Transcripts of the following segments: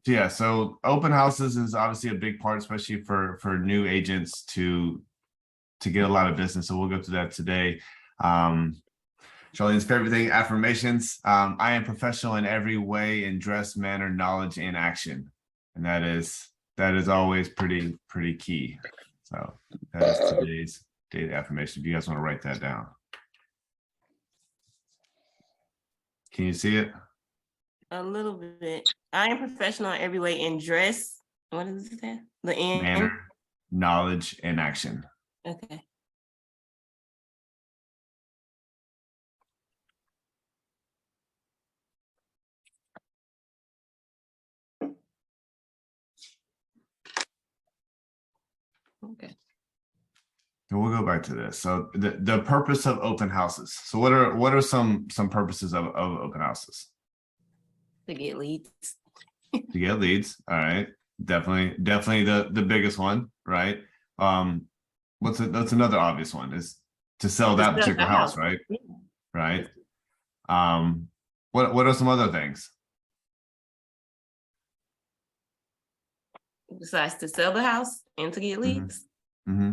Yeah, so open houses is obviously a big part, especially for new agents to get a lot of business. So we'll go through that today. Um, Charlene's favorite thing, affirmations. I am professional in every way in dress, manner, knowledge, and action. And that is always pretty key. So that is today's daily affirmation. If you guys want to write that down. Can you see it? A little bit. I am professional in every way in dress. What is that? The end. Manner, knowledge, and action. Okay. Okay. And we'll go back to this. So the purpose of open houses. So what are some purposes of open houses? To get leads. To get leads. All right. Definitely the biggest one, right? That's another obvious one is to sell that particular house, right? Yeah. Right. What are some other things? Besides to sell the house and to get leads. Mm-hmm.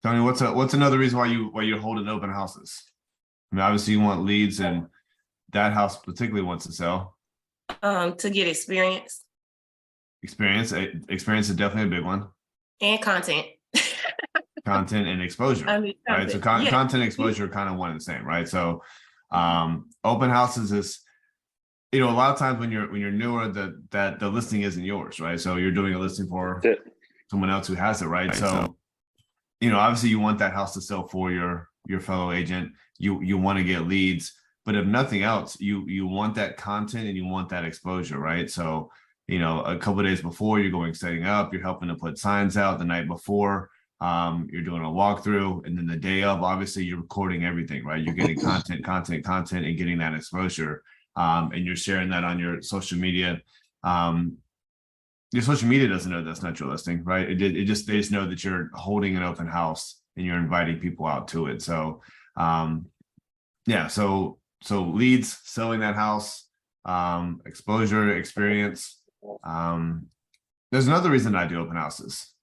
Tony, what's another reason why you're holding open houses? I mean, obviously you want leads, and that house particularly wants to sell. To get experience. Experience is definitely a big one. And content. Content and exposure. I mean, right? So content and exposure are kind of one and the same, right? So open houses is, a lot of times when you're newer, that the listing isn't yours, right? So you're doing a listing for someone else who has it, right? So obviously you want that house to sell for your fellow agent. You want to get leads, but if nothing else, you want that content and you want that exposure, right? So a couple of days before, you're setting up, you're helping to put signs out. The night before, you're doing a walkthrough, and then the day of, obviously you're recording everything, right? You're getting content, and getting that exposure, and you're sharing that on your social media. Your social media doesn't know that's not your listing, right? They just know that you're holding an open house and you're inviting people out to it. So yeah, so leads, selling that house, exposure, experience. There's another reason I do open houses.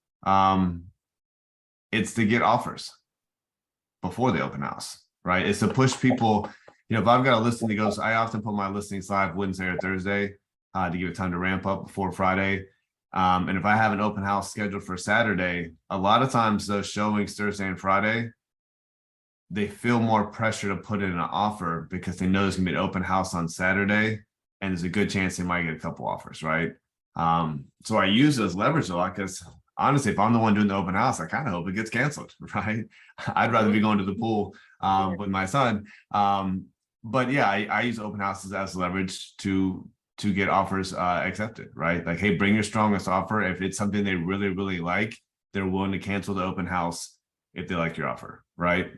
It's to get offers before the open house, right? It's to push people. If I've got a listing that goes, I often put my listings live Wednesday or Thursday to give it time to ramp up before Friday. And if I have an open house scheduled for Saturday, a lot of times those showings Thursday and Friday, they feel more pressure to put in an offer because they know there's gonna be an open house on Saturday, and there's a good chance they might get a couple offers, right? So I use those leverage a lot because honestly, if I'm the one doing the open house, I kind of hope it gets canceled, right? I'd rather be going to the pool with my son. But yeah, I use open houses as leverage to get offers accepted, right? Like, hey, bring your strongest offer. If it's something they really, really like, they're willing to cancel the open house if they like your offer, right?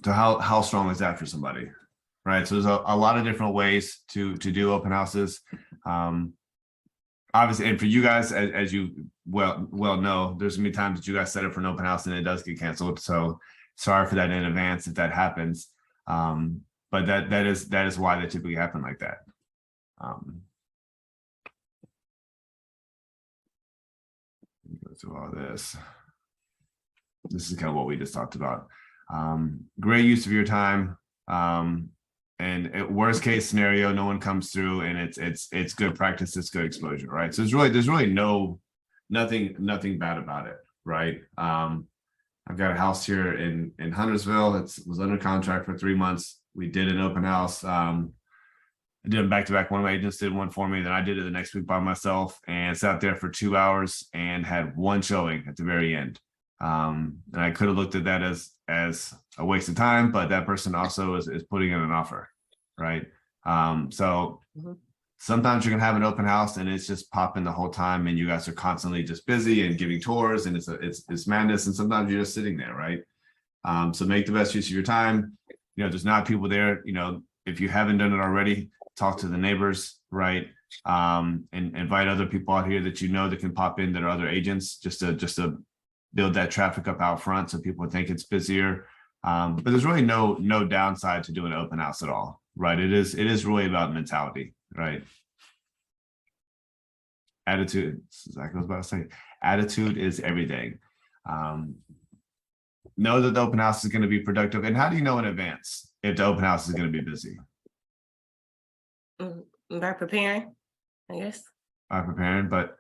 So how strong is that for somebody, right? So there's a lot of different ways to do open houses. Obviously, and for you guys, as you well know, there's gonna be times that you guys set up for an open house and it does get canceled. So sorry for that in advance if that happens. But that is why they typically happen like that. Go through all this. This is kind of what we just talked about. Great use of your time. And worst case scenario, no one comes through, and it's good practice. It's good exposure, right? So there's really nothing bad about it, right? I've got a house here in Huntersville. It was under contract for 3 months. We did an open house. I did them back to back. One of my agents did one for me. Then I did it the next week by myself and sat there for 2 hours and had one showing at the very end. And I could have looked at that as a waste of time, but that person also is putting in an offer, right? So sometimes you're gonna have an open house and it's just popping the whole time, and you guys are constantly just busy and giving tours, and it's madness. And sometimes you're just sitting there, right? So make the best use of your time. There's not people there. If you haven't done it already, talk to the neighbors, right? And invite other people out here that that can pop in that are other agents, just to build that traffic up out front so people think it's busier. But there's really no downside to doing an open house at all, right? It is really about mentality, right? Attitude, this is exactly what I was about to say. Attitude is everything. Know that the open house is going to be productive. And how do you know in advance if the open house is going to be busy? By preparing, I guess. By preparing, but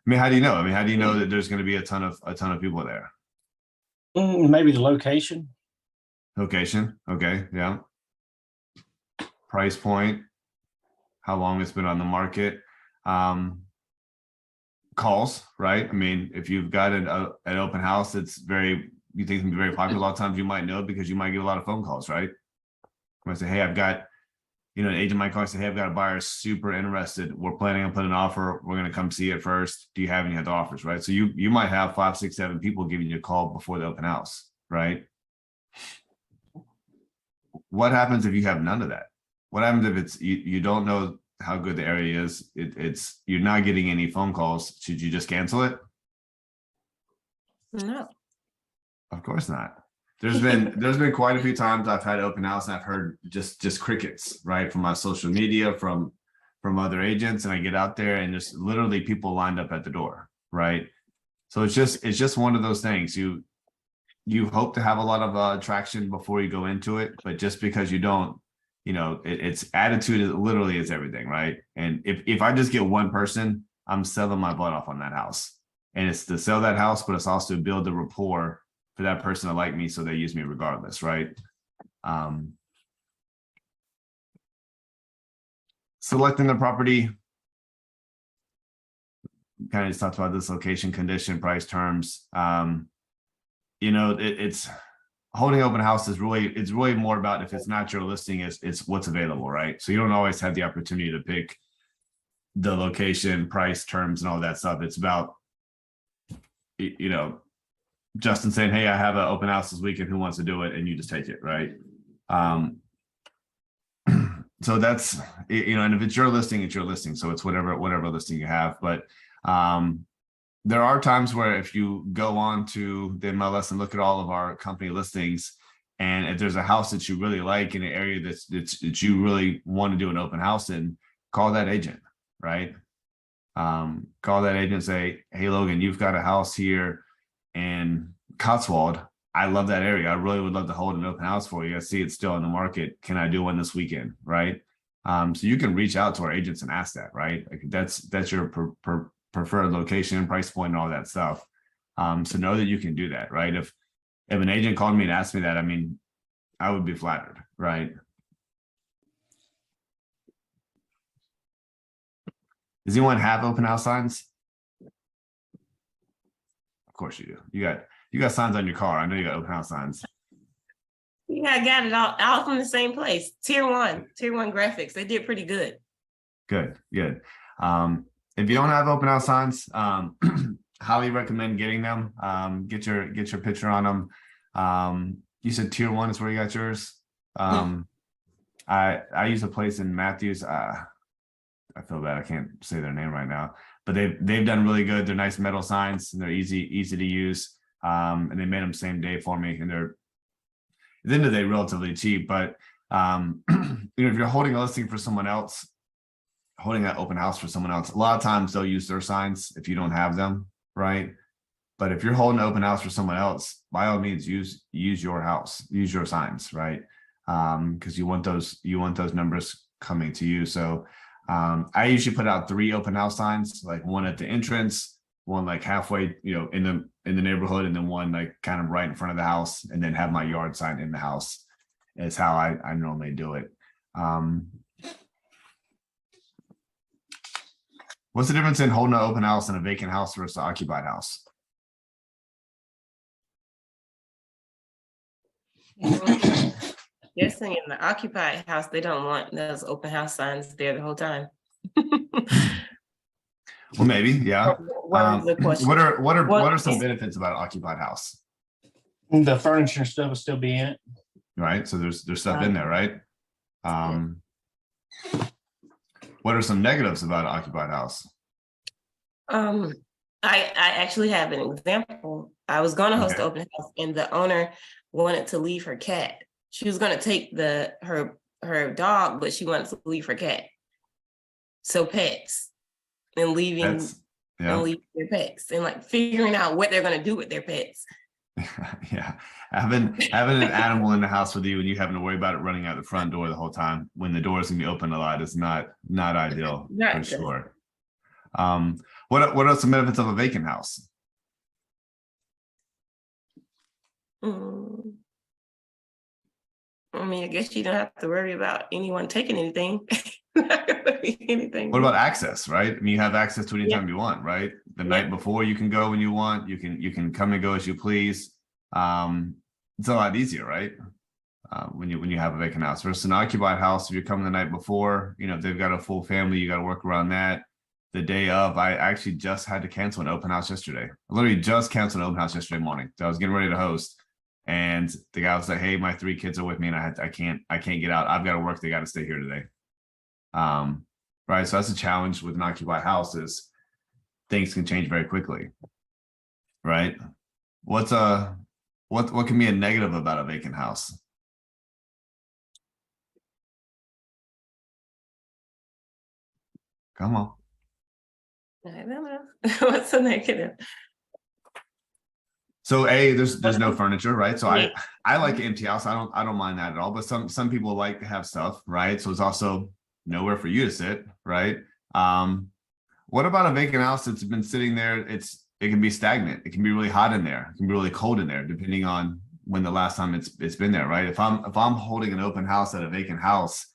I mean, how do you know? I mean, how do you know that there's going to be a ton of people there? Maybe the location. Location, okay, yeah. Price point, how long it's been on the market. Calls, right? I mean, if you've got an open house that's you think can be very popular, a lot of times you might know because you might get a lot of phone calls, right? I might say, hey, I've got, an agent might call and say, hey, I've got a buyer super interested. We're planning on putting an offer. We're going to come see it first. Do you have any other offers, right? So you might have 5, 6, 7 people giving you a call before the open house, right? What happens if you have none of that? What happens if it's you don't know how good the area is? It's you're not getting any phone calls. Should you just cancel it? No. Of course not. There's been quite a few times I've had open house and I've heard just crickets, right, from my social media, from other agents, and I get out there and just literally people lined up at the door, right? So it's just one of those things. You hope to have a lot of traction before you go into it, but just because you don't, it's attitude literally is everything, right? And if I just get one person, I'm selling my butt off on that house, and it's to sell that house, but it's also to build the rapport for that person to like me, so they use me regardless, right? Selecting the property, kind of just talked about this: location, condition, price, terms. It's holding open house is really more about, if it's not your listing, it's what's available, right? So you don't always have the opportunity to pick the location, price, terms, and all that stuff. It's about, Justin saying, hey, I have an open house this weekend, who wants to do it? And you just take it, right? So that's, and if it's your listing, it's your listing. So it's whatever listing you have. But there are times where if you go on to the MLS and look at all of our company listings, and if there's a house that you really like in an area that you really want to do an open house in, call that agent, right? Call that agent and say, hey, Logan, you've got a house here in Cotswold. I love that area. I really would love to hold an open house for you. I see it's still in the market. Can I do one this weekend, right? So you can reach out to our agents and ask that, right? Like that's your preferred location, price point, and all that stuff. So know that you can do that, right? If an agent called me and asked me that, I mean, I would be flattered, right? Does anyone have open house signs? Of course you do. You got signs on your car. I know you got open house signs. Yeah, I got it all from the same place. Tier one graphics. They did pretty good. Good. If you don't have open house signs, highly recommend getting them. Get your picture on them. You said tier 1 is where you got yours. I use a place in Matthews. I feel bad I can't say their name right now, but they've done really good. They're nice metal signs and they're easy to use. And they made them same day for me, and they're at the end of the day relatively cheap. But if you're holding a listing for someone else, holding that open house for someone else, a lot of times they'll use their signs if you don't have them, right? But if you're holding an open house for someone else, by all means use your house, use your signs, right? Because you want those numbers coming to you. So I usually put out 3 open house signs, like one at the entrance, one like halfway, in the neighborhood, and then one like kind of right in front of the house, and then have my yard sign in the house. Is how I normally do it. What's the difference in holding an open house and a vacant house versus an occupied house? Guessing in the occupied house, they don't want those open house signs there the whole time. Well, maybe, yeah. What is the question? What are some benefits about an occupied house? The furniture and stuff will still be in it. Right. So there's stuff in there, right? What are some negatives about an occupied house? I actually have an example. I was going to host an open house, and the owner wanted to leave her cat. She was going to take her her dog, but she wanted to leave her cat. So pets and leaving That's, yeah. their pets and like figuring out what they're gonna do with their pets. Yeah, having an animal in the house with you and you having to worry about it running out the front door the whole time when the door is gonna be open a lot is not ideal Not for good. sure. What are some benefits of a vacant house? Mm. I mean, I guess you don't have to worry about anyone taking anything. Anything. What about access, right? I mean, you have access to it anytime you want, right? The Yeah. night before you can go when you want, you can come and go as you please. It's a lot easier, right? When you have a vacant house versus an occupied house, if you're coming the night before, you know, if they've got a full family, you got to work around that. The day of, I actually just had to cancel an open house yesterday. I literally just canceled an open house yesterday morning. So I was getting ready to host, and the guy was like, "Hey, my 3 kids are with me, and I can't get out. I've got to work. They got to stay here today." Right. So that's a challenge with an occupied house is things can change very quickly. Right. What can be a negative about a vacant house? Come on. I don't know. What's the negative? So there's no furniture, right? So Yeah. I like an empty house. I don't mind that at all. But some people like to have stuff, right? So it's also nowhere for you to sit, right? What about a vacant house that's been sitting there? It can be stagnant. It can be really hot in there. It can be really cold in there, depending on when the last time it's been there, right? If I'm holding an open house at a vacant house,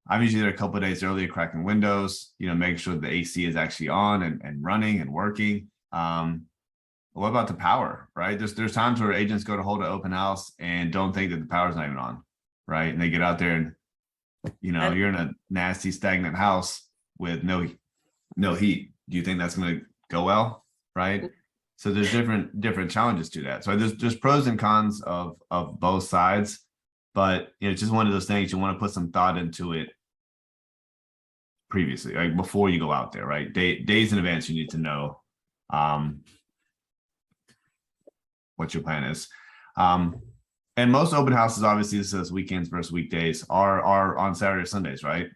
I'm usually there a couple of days early, cracking windows, you know, making sure the AC is actually on and running and working. What about the power, right? There's times where agents go to hold an open house and don't think that the power's not even on, right? And they get out there and, you know, you're in a nasty stagnant house with no heat. Do you think that's going to go well, right? So there's different challenges to that. So there's pros and cons of both sides, but you know, it's just one of those things you want to put some thought into it previously, like before you go out there, right? Days in advance, you need to know what your plan is. And most open houses, obviously, this says weekends versus weekdays, are on Saturday or Sundays, right?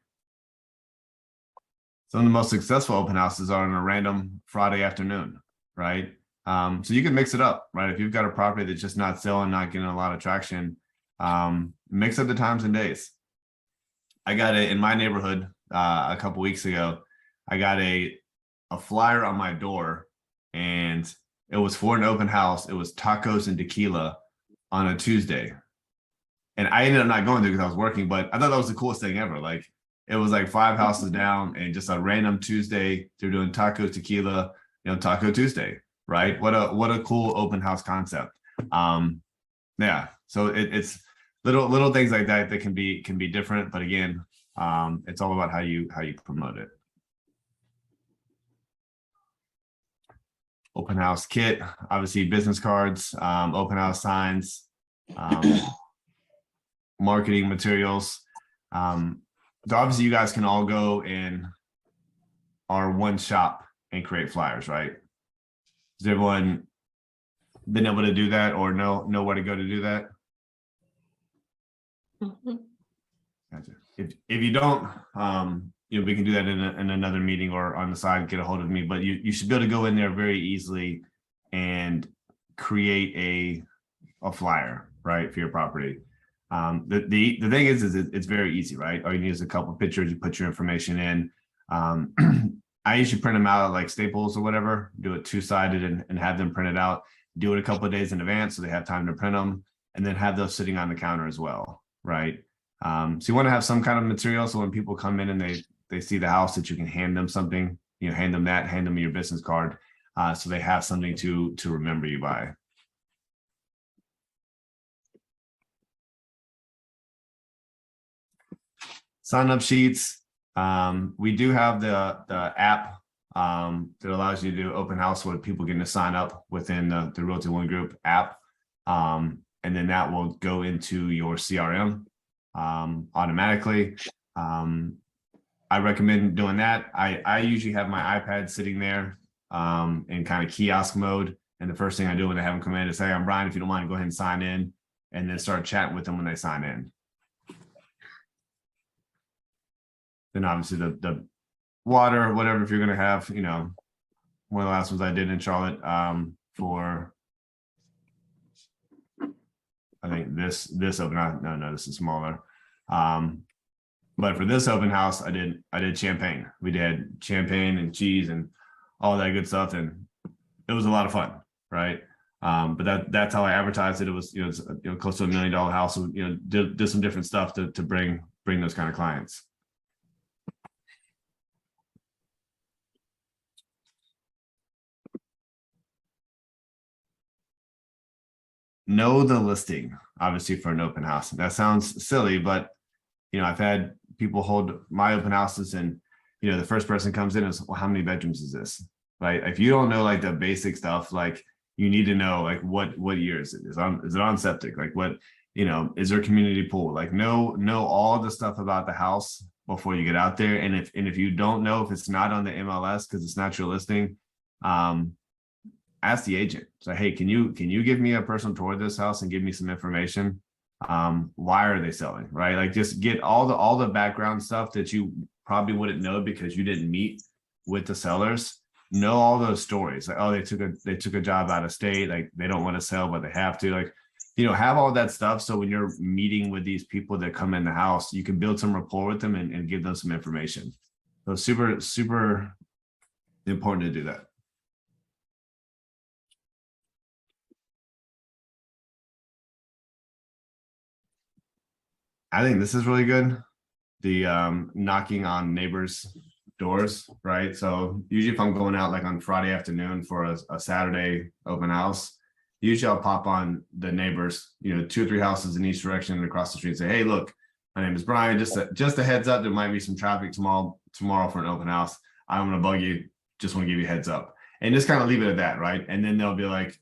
Some of the most successful open houses are on a random Friday afternoon, right? So you can mix it up, right? If you've got a property that's just not selling, not getting a lot of traction, mix up the times and days. I got it in my neighborhood a couple weeks ago. I got a flyer on my door, and it was for an open house. It was tacos and tequila on a Tuesday. And I ended up not going there because I was working, but I thought that was the coolest thing ever. Like, it was like 5 houses down and just a random Tuesday, they're doing taco tequila, you know, Taco Tuesday, right? What a cool open house concept. Yeah. So it's little things like that can be different, but again, it's all about how you promote it. Open house kit, obviously business cards, open house signs, marketing materials. So obviously you guys can all go in our one shop and create flyers, right? Has everyone been able to do that or know where to go to do that? Mhm. Gotcha. If you don't, you know, we can do that in another meeting or on the side, get a hold of me, but you should be able to go in there very easily and create a flyer, right, for your property. The thing is it's very easy, right? All you need is a couple of pictures, you put your information in. I usually print them out at like Staples or whatever, do it 2-sided and have them printed out, do it a couple of days in advance so they have time to print them, and then have those sitting on the counter as well, right? So you want to have some kind of material so when people come in and they see the house that you can hand them something, you know, hand them your business card, so they have something to remember you by. Sign up sheets. We do have the app that allows you to do open house where people get to sign up within the Realty One Group app. And then that will go into your CRM automatically. I recommend doing that. I usually have my iPad sitting there in kind of kiosk mode. And the first thing I do when I have them come in is say, "I'm Brian, if you don't mind, go ahead and sign in," and then start chatting with them when they sign in. Then obviously the water, whatever, if you're gonna have, you know, one of the last ones I did in Charlotte, for I think this open house, no, this is smaller. But for this open house, I did champagne. We did champagne and cheese and all that good stuff, and it was a lot of fun, right? But that's how I advertised it. It was, it's, close to $1 million house. So, did some different stuff to bring those kind of clients. Know the listing, obviously, for an open house. That sounds silly, but I've had people hold my open houses, and the first person comes in and says, well, how many bedrooms is this? Right? If you don't know like the basic stuff, like you need to know like what year is it? Is it on septic? Like what, is there a community pool? Like know all the stuff about the house before you get out there. And if you don't know, if it's not on the MLS because it's not your listing, ask the agent. So, hey, can you give me a personal tour of this house and give me some information? Why are they selling? Right? Like just get all the background stuff that you probably wouldn't know because you didn't meet with the sellers. Know all those stories. Like, oh, they took a job out of state, like they don't want to sell, but they have to. Like, have all that stuff. So when you're meeting with these people that come in the house, you can build some rapport with them and give them some information. So super, super important to do that. I think this is really good. The knocking on neighbors' doors, right? So usually if I'm going out like on Friday afternoon for a Saturday open house, usually I'll pop on the neighbors, 2 or 3 houses in each direction and across the street and say, hey, look, my name is Brian. Just a heads up, there might be some traffic tomorrow for an open house. I'm gonna bug you, just want to give you a heads up. And just kind of leave it at that, right? And then they'll be like,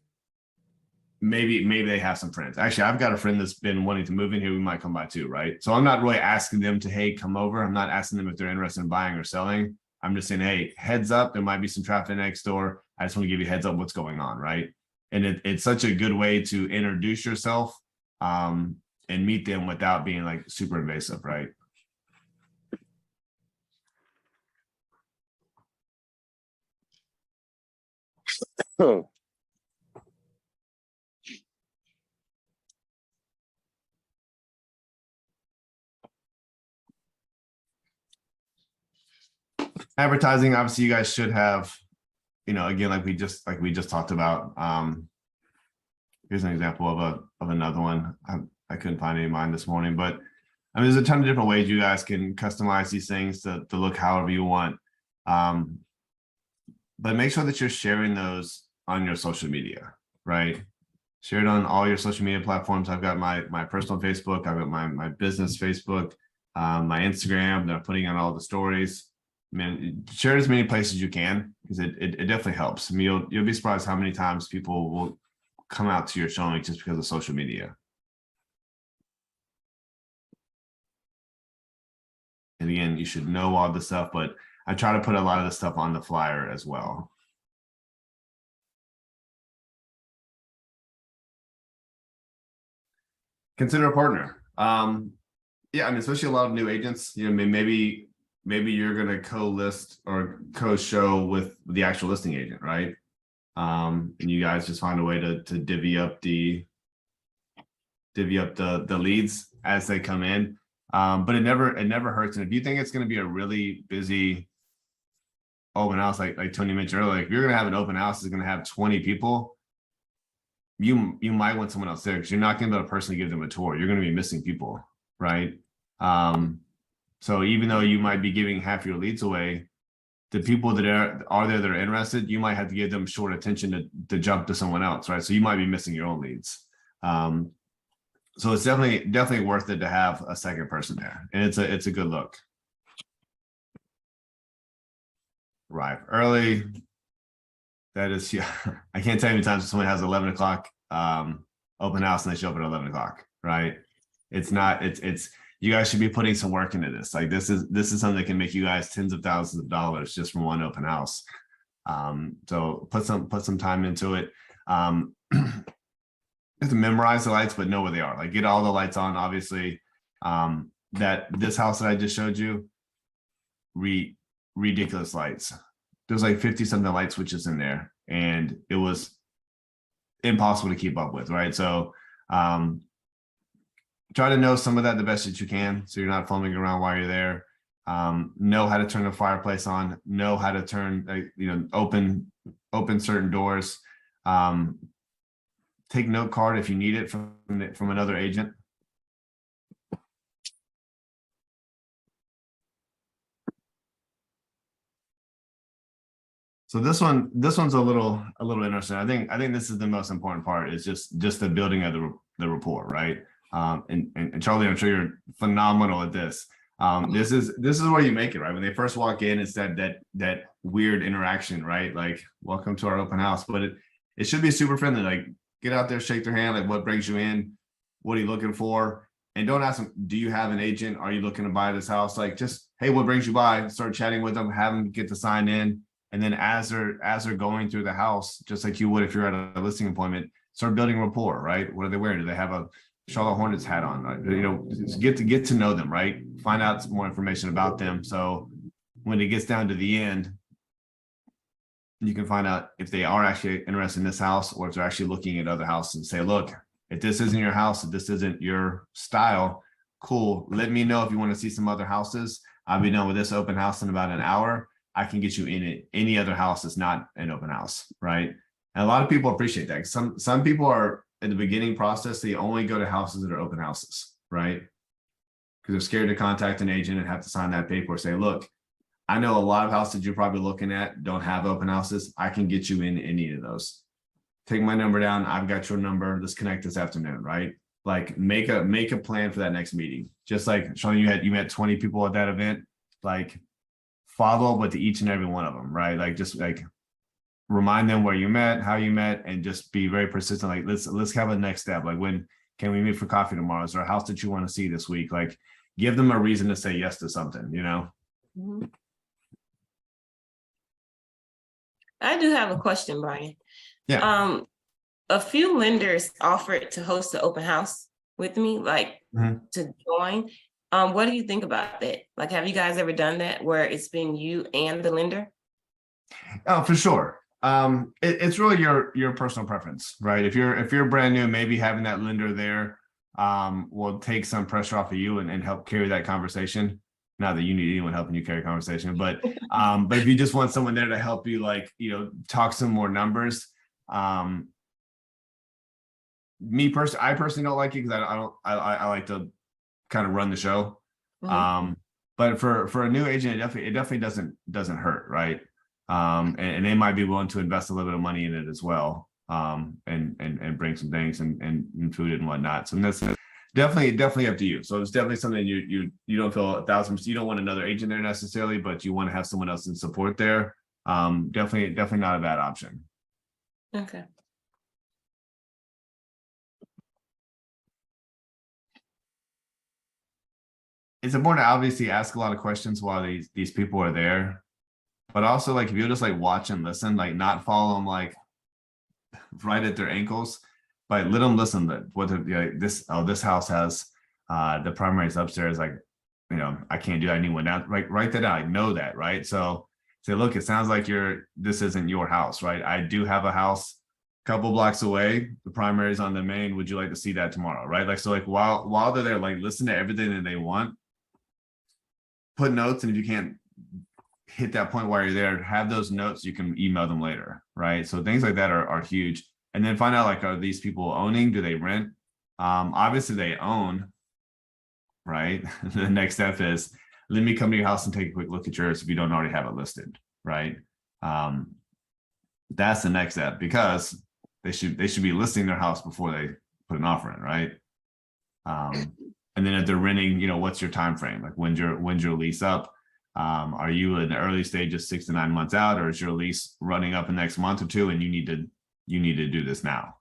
maybe they have some friends. Actually, I've got a friend that's been wanting to move in here. We might come by too, right? So I'm not really asking them to, hey, come over. I'm not asking them if they're interested in buying or selling. I'm just saying, hey, heads up, there might be some traffic next door. I just want to give you a heads up what's going on, right? And it's such a good way to introduce yourself and meet them without being like super invasive, right? Oh. Advertising, obviously you guys should have, again, like we just talked about. Here's an example of another one. I couldn't find any of mine this morning, but I mean, there's a ton of different ways you guys can customize these things to look however you want. But make sure that you're sharing those on your social media, right? Share it on all your social media platforms. I've got my personal Facebook, I've got my business Facebook, my Instagram that I'm putting on all the stories. Man, share as many places as you can because it definitely helps. I mean, you'll be surprised how many times people will come out to your showing just because of social media. And again, you should know all the stuff, but I try to put a lot of the stuff on the flyer as well. Consider a partner. Yeah, I mean, especially a lot of new agents, maybe you're going to co-list or co-show with the actual listing agent, right? And you guys just find a way to divvy up the leads as they come in. But it never hurts. And if you think it's going to be a really busy open house, like Tony mentioned earlier, if you're going to have an open house that's going to have 20 people, you might want someone else there because you're not going to be able to personally give them a tour. You're going to be missing people, right? So even though you might be giving half your leads away, the people that are there that are interested, you might have to give them short attention to jump to someone else, right? So you might be missing your own leads. So it's definitely worth it to have a second person there, and it's a good look. Arrive early. That is, yeah. I can't tell you how many times someone has 11 o'clock open house and they show up at 11 o'clock, right? It's not. It's. You guys should be putting some work into this. Like this is something that can make you guys tens of thousands of dollars just from one open house. So put some time into it. You have to memorize the lights, but know where they are. Like get all the lights on. Obviously, that this house that I just showed you, ridiculous lights. There's like 50 something light switches in there, and it was impossible to keep up with, right? So try to know some of that the best that you can, so you're not fumbling around while you're there. Know how to turn the fireplace on, know how to turn, open certain doors. Take note card if you need it from another agent. So this one's a little interesting. I think this is the most important part, is just the building of the rapport, right? And Charlie, I'm sure you're phenomenal at this. This is where you make it, right? When they first walk in, it's that weird interaction, right? Like, welcome to our open house, but it should be super friendly. Like, get out there, shake their hand, like, what brings you in? What are you looking for? And don't ask them, do you have an agent? Are you looking to buy this house? Like, just, hey, what brings you by? Start chatting with them, have them get to sign in. And then as they're going through the house, just like you would if you're at a listing appointment, start building rapport, right? What are they wearing? Do they have a Charlotte Hornets hat on? Just get to know them, right? Find out some more information about them. So when it gets down to the end, you can find out if they are actually interested in this house, or if they're actually looking at other houses, and say, look, if this isn't your house, if this isn't your style, cool. Let me know if you want to see some other houses. I'll be done with this open house in about an hour. I can get you in it. Any other house that's not an open house, right? And a lot of people appreciate that. Some people are in the beginning process, they only go to houses that are open houses, right? Because they're scared to contact an agent and have to sign that paper, say, look, I know a lot of houses you're probably looking at don't have open houses. I can get you in any of those. Take my number down. I've got your number. Let's connect this afternoon, right? Like, make a plan for that next meeting. Just like Sean, you met 20 people at that event. Like, follow up with each and every one of them, right? Like, just like remind them where you met, how you met, and just be very persistent. Like, let's have a next step. Like, when can we meet for coffee tomorrow? Is there a house that you want to see this week? Like, give them a reason to say yes to something, Mhm. I do have a question, Brian. Yeah. A few lenders offered to host the open house with me, like Mhm. to join. What do you think about that? Like, have you guys ever done that where it's been you and the lender? Oh, for sure. It's really your personal preference, right? If you're brand new, maybe having that lender there will take some pressure off of you and help carry that conversation. Not that you need anyone helping you carry a conversation, but if you just want someone there to help you, like, talk some more numbers. I personally don't like it, because I like to kind of run the show. Mhm. But for a new agent, it definitely doesn't hurt, right? And they might be willing to invest a little bit of money in it as well, and bring some things and food and whatnot. So that's definitely up to you. So it's definitely something you don't feel 1,000%. You don't want another agent there necessarily, but you want to have someone else in support there. Definitely not a bad option. Okay. It's important to obviously ask a lot of questions while these people are there, but also, like, if you just like watch and listen, like, not follow them like right at their ankles, but let them listen. That what this house has the primaries upstairs. Like, I can't do that. Anyone down, right? Write that out. I know that, right? So say, look, it sounds like this isn't your house, right? I do have a house a couple blocks away. The primary is on the main. Would you like to see that tomorrow, right? Like, so like while they're there, like, listen to everything that they want. Put notes, and if you can't hit that point while you're there, have those notes, you can email them later, right? So things like that are huge. And then find out, like, are these people owning? Do they rent? Obviously they own, right? The next step is, let me come to your house and take a quick look at yours if you don't already have it listed, right? That's the next step, because they should be listing their house before they put an offer in, right? And then if they're renting, what's your time frame? Like, when's your lease up? Are you in the early stages, 6 to 9 months out, or is your lease running up in the next month or two, and you need to do this now?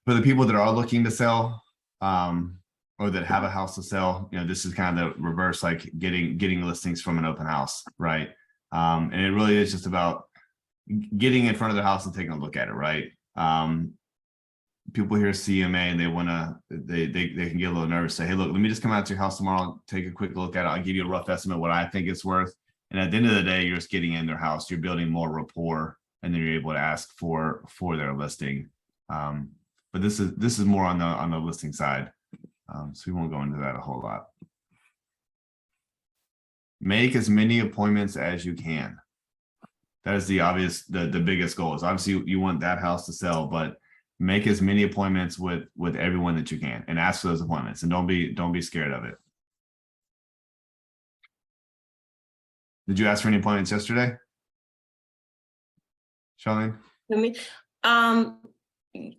For the people that are looking to sell, or that have a house to sell, this is kind of the reverse, like getting listings from an open house, right? And it really is just about getting in front of their house and taking a look at it, right? People hear CMA and they want to, they can get a little nervous, say, hey, look, let me just come out to your house tomorrow, take a quick look at it. I'll give you a rough estimate what I think it's worth. And at the end of the day, you're just getting in their house, you're building more rapport, and then you're able to ask for their listing. But this is more on the listing side. So we won't go into that a whole lot. Make as many appointments as you can. That is the obvious, the biggest goal is obviously you want that house to sell, but make as many appointments with everyone that you can and ask for those appointments, and don't be scared of it. Did you ask for any appointments yesterday, Charlene? I mean,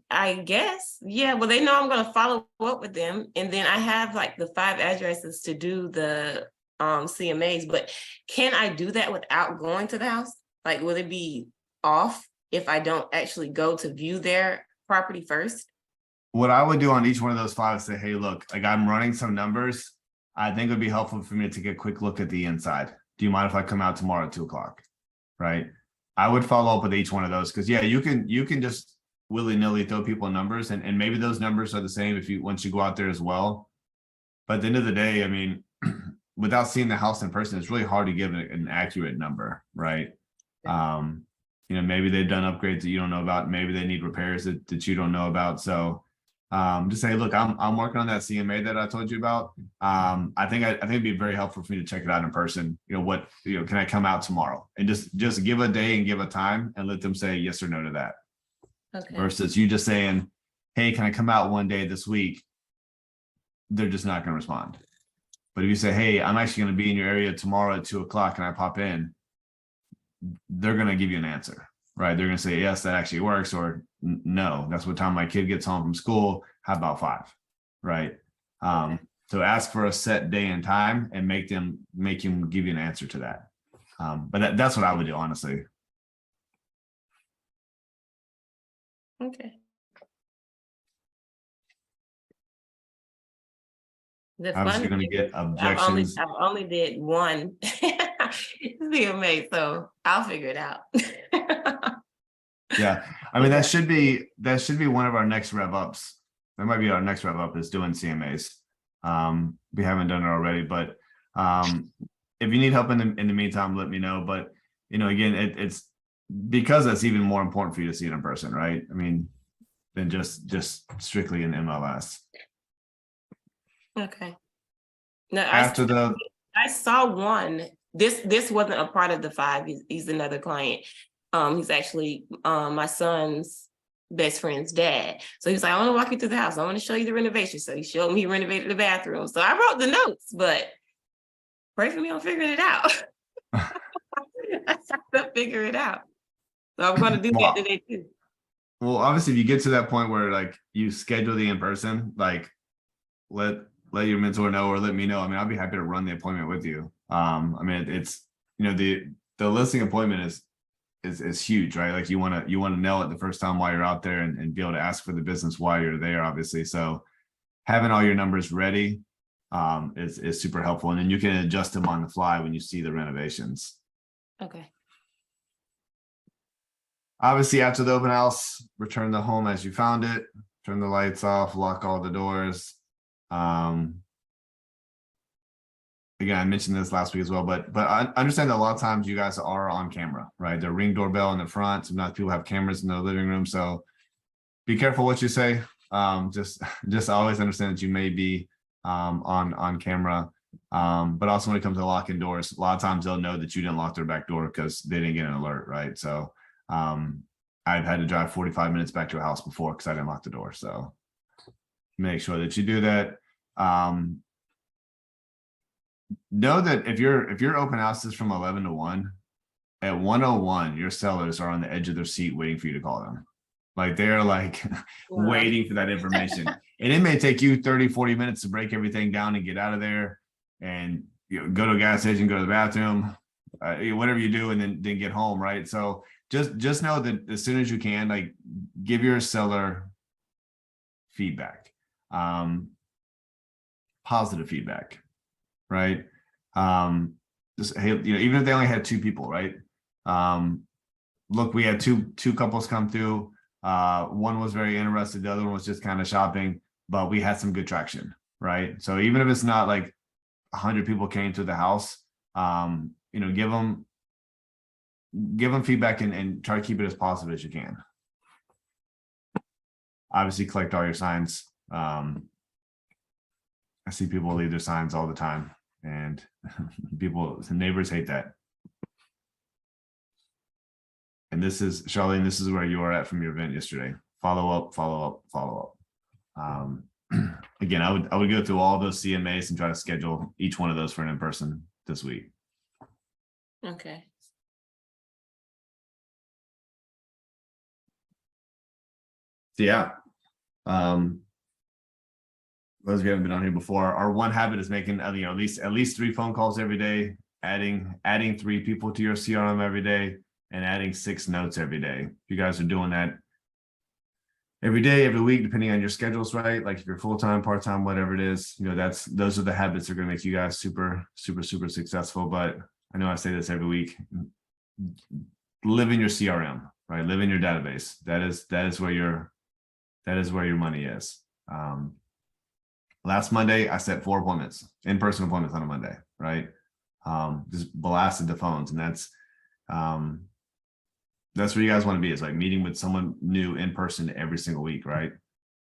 I guess, yeah, well, they know I'm gonna follow up with them, and then I have like the 5 addresses to do the CMAs, but can I do that without going to the house? Like, will it be off if I don't actually go to view their property first? What I would do on each one of those 5 is say, hey, look, like I'm running some numbers. I think it would be helpful for me to take a quick look at the inside. Do you mind if I come out tomorrow at 2 o'clock? Right. I would follow up with each one of those because yeah, you can just willy-nilly throw people numbers and maybe those numbers are the same if you once you go out there as well. But at the end of the day, I mean, without seeing the house in person, it's really hard to give an accurate number, right? You know, maybe they've done upgrades that you don't know about, maybe they need repairs that you don't know about. So just say, look, I'm working on that CMA that I told you about. I think it'd be very helpful for me to check it out in person. You know, can I come out tomorrow? And just give a day and give a time and let them say yes or no to that. Okay. Versus you just saying, hey, can I come out one day this week? They're just not going to respond. But if you say, hey, I'm actually going to be in your area tomorrow at 2 o'clock, can I pop in? They're going to give you an answer, right? They're going to say, yes, that actually works, or no, that's what time my kid gets home from school. How about 5, right? So ask for a set day and time and make them give you an answer to that. But that's what I would do, honestly. Okay. The Obviously, you're fun going to thing get is objections. I only did one CMA, so I'll figure it out. Yeah, I mean that should be one of our next rev ups. That might be our next rev up is doing CMAs. We haven't done it already, but if you need help in the meantime, let me know. But you know, again, it's because that's even more important for you to see it in person, right? I mean, than just strictly in MLS. Okay. No, After I saw one. This wasn't a part of the 5. He's another client. He's actually my son's best friend's dad. So he was like, I want to walk you through the house. I want to show you the renovation. So he showed me he renovated the bathroom. So I wrote the notes, but pray for me on figuring it out. I have to figure it out. So I'm going to do that today too. well, obviously, if you get to that point where like you schedule the in person, like let your mentor know or let me know. I mean, I'll be happy to run the appointment with you. I mean, it's, you know, the listing appointment is huge, right? Like you want to nail it the first time while you're out there and be able to ask for the business while you're there, obviously. So having all your numbers ready is super helpful. And then you can adjust them on the fly when you see the renovations. Okay. Obviously, after the open house, return the home as you found it, turn the lights off, lock all the doors. Again, I mentioned this last week as well, but I understand that a lot of times you guys are on camera, right? The Ring doorbell in the front. Sometimes people have cameras in the living room, so be careful what you say. Just always understand that you may be on camera. But also when it comes to locking doors, a lot of times they'll know that you didn't lock their back door because they didn't get an alert, right? So I've had to drive 45 minutes back to a house before because I didn't lock the door. So make sure that you do that. Know that if your open house is from 11 to 1, at 1:01, your sellers are on the edge of their seat waiting for you to call them. Like they're like waiting for that information. And it may take you 30, 40 minutes to break everything down and get out of there and go to a gas station, go to the bathroom, whatever you do, and then get home, right? So just know that as soon as you can, like give your seller feedback, positive feedback, right? just, hey, even if they only had two people, right? Look, we had two couples come through. One was very interested, the other one was just kind of shopping, but we had some good traction, right? So even if it's not like 100 people came to the house, give them feedback and try to keep it as positive as you can. Obviously, collect all your signs. I see people leave their signs all the time, and the neighbors hate that. And this is, Charlene, this is where you are at from your event yesterday. Follow up, follow up, follow up. Again, I would go through all those CMAs and try to schedule each one of those for an in-person this week. Okay. So yeah. Those of you who haven't been on here before, our one habit is making at least 3 phone calls every day, adding 3 people to your CRM every day, and adding 6 notes every day. If you guys are doing that every day, every week, depending on your schedules, right? Like if you're full-time, part-time, whatever it is, those are the habits that are going to make you guys super, super, super successful. But I know I say this every week, live in your CRM, right? Live in your database. That is where your money is. Last Monday, I set 4 appointments, in-person appointments on a Monday, right? Just blasted the phones, and that's where you guys want to be. It's like meeting with someone new in person every single week, right?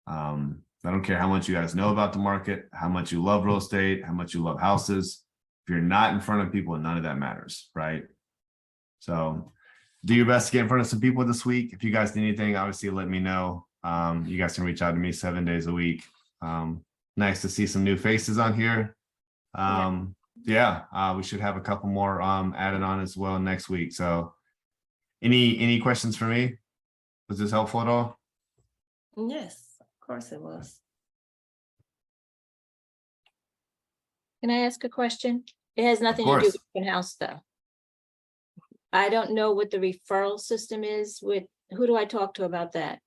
I don't care how much you guys know about the market, how much you love real estate, how much you love houses. If you're not in front of people, none of that matters, right? So do your best to get in front of some people this week. If you guys need anything, obviously let me know. You guys can reach out to me 7 days a week. Nice to see some new faces on here. We should have a couple more added on as well next week. So any questions for me? Was this helpful at all? Yes, of course it was. Can I ask a question? It has nothing to do course. with open house, though. I don't know what the referral system is with, who do I talk to about that?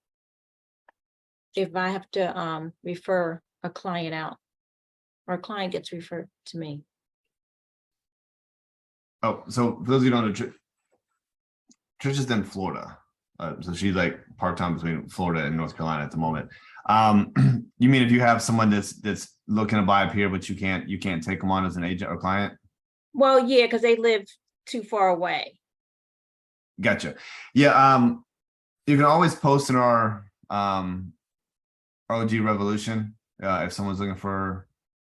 If I have to refer a client out, or a client gets referred to me. Oh, so for those of you who don't know, Trish is in Florida. So she's like part-time between Florida and North Carolina at the moment. You mean if you have someone that's looking to buy up here, but you can't take them on as an agent or client? Well, yeah, because they live too far away. Gotcha. Yeah. You can always post in our OG Revolution if someone's looking for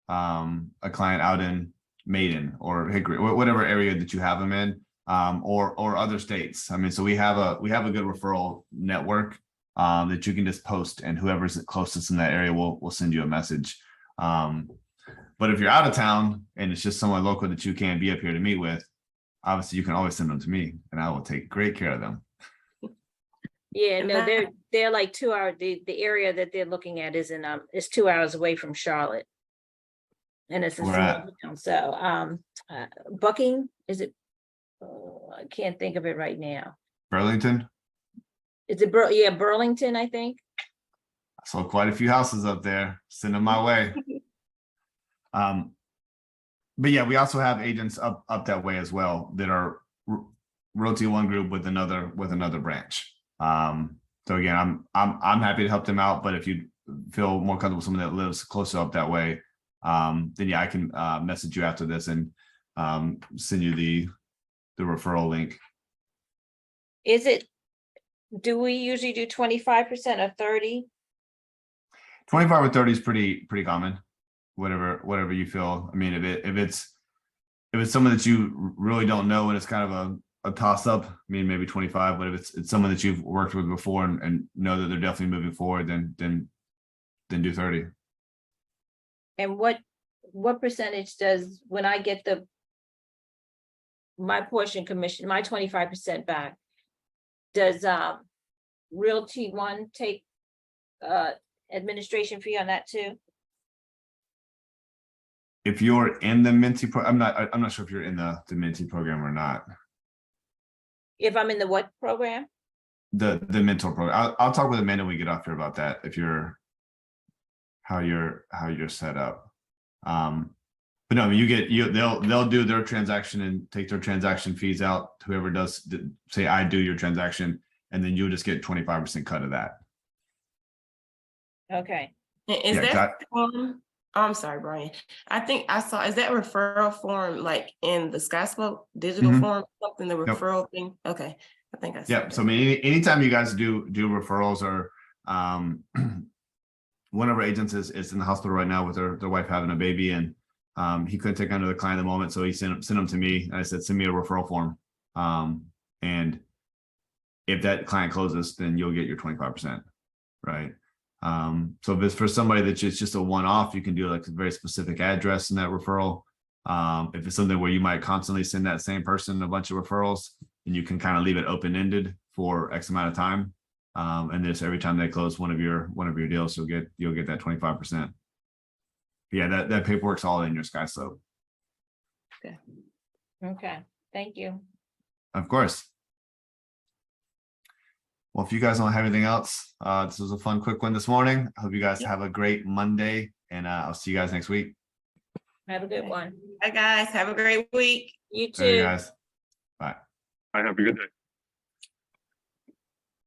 a client out in Maiden or Hickory, whatever area that you have them in, or other states. I mean, so we have a good referral network that you can just post, and whoever's closest in that area will send you a message. But if you're out of town and it's just someone local that you can't be up here to meet with, obviously you can always send them to me, and I will take great care of them. Yeah, no, they're like 2 hours. The area that they're looking at is is 2 hours away from Charlotte. And it's a Where small at? town. So Bucking, is it? Oh, I can't think of it right now. Burlington. Is it Burlington, I think. I saw quite a few houses up there. Send them my way. But yeah, we also have agents up that way as well that are Realty One Group with another branch. So again, I'm happy to help them out. But if you feel more comfortable with someone that lives closer up that way, then yeah, I can message you after this and send you the referral link. Do we usually do 25% or 30? 25 or 30 is pretty common. Whatever you feel. I mean, if it's someone that you really don't know and it's kind of a toss up, I mean, maybe 25. But if it's someone that you've worked with before and know that they're definitely moving forward, then do 30. And what percentage does, when I get my portion commission, my 25% back, does Realty One take administration fee on that too? If you're in the Minty I'm not sure if you're in the Minty program or not. If I'm in the what program? The mentor program. I'll talk with Amanda when we get off here about that. If you're how you're set up. But no, they'll do their transaction and take their transaction fees out. Whoever does, say I do your transaction, and then you'll just get 25% cut of that. Okay. And is Yeah, that form, I'm sorry, Brian. I think I saw, is that referral form like in the SkySpoke digital Mhm. form, something, the Yep. referral thing? Okay, I think I saw Yep. So I that. mean, anytime you guys do referrals or one of our agents is in the hospital right now with their wife having a baby, and he couldn't take on the client at the moment, so he sent them to me. And I said, send me a referral form. And if that client closes, then you'll get your 25%, right? So if it's for somebody that's just a one-off, you can do like a very specific address in that referral. If it's something where you might constantly send that same person a bunch of referrals, and you can kind of leave it open-ended for X amount of time. And this every time they close one of your deals, you'll get that 25%. Yeah, that paperwork's all in your SkySlope. Okay, thank you. Of course. Well, if you guys don't have anything else, this was a fun, quick one this morning. I hope you guys have a great Monday, and I'll see you guys next week. Have a good one. Bye, guys. Have a great week. You All right, too. guys. Bye. I have a good day.